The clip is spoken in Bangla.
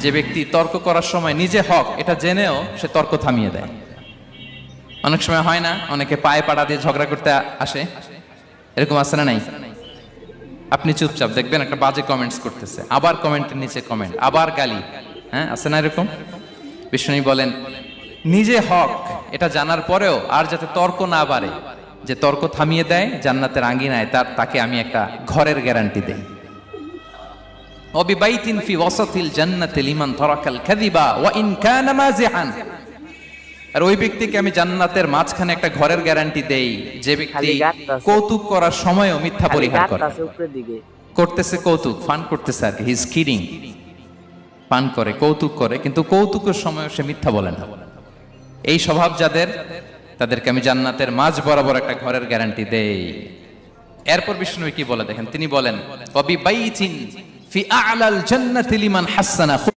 যে ব্যক্তি তর্ক করার সময় নিজে হক এটা জেনেও সে তর্ক থামিয়ে দেয়। অনেক সময় হয় না, অনেকে পায়ে পাড়া দিয়ে ঝগড়া করতে আসে, এরকম আছে না নাই? আপনি চুপচাপ দেখবেন একটা বাজে কমেন্টস করতেছে, আবার কমেন্টের নিচে কমেন্ট, আবার গালি, হ্যাঁ আছে না এরকম? বিষ্ণু বলেন নিজে হক এটা জানার পরেও আর যাতে তর্ক না বাড়ে, যে তর্ক থামিয়ে দেয় জান্নাতের আঙ্গিনায় তাকে আমি একটা ঘরের গ্যারান্টি দেই। ওয়াবিবাইতিন ফি ওয়াসাতিল জান্নাতি লিমান তারাকাল কাযিবা ওয়া ইন কানা মাযিহান। আর ওই ব্যক্তিকে আমি জান্নাতের মাঝখানে একটা ঘরের গ্যারান্টি দেই যে ব্যক্তি কৌতুক করার সময়ও মিথ্যা পরিহার করে। করতেছে কৌতুক, ফান করতেছে আর কি, হি ইজ কিডিং, পান করে কৌতুক করে, কিন্তু কৌতুকের সময় সে মিথ্যা বলে না। এই স্বভাব যাদের, তাদেরকে আমি জান্নাতের মাঝ বরাবর একটা ঘরের গ্যারান্টি দেই। এরপর বিষ্ণু কি বলে দেখেন, তিনি বলেন ওয়াবিবাইতিন ফি আ'লাল জান্নাতি লিমান হাসানা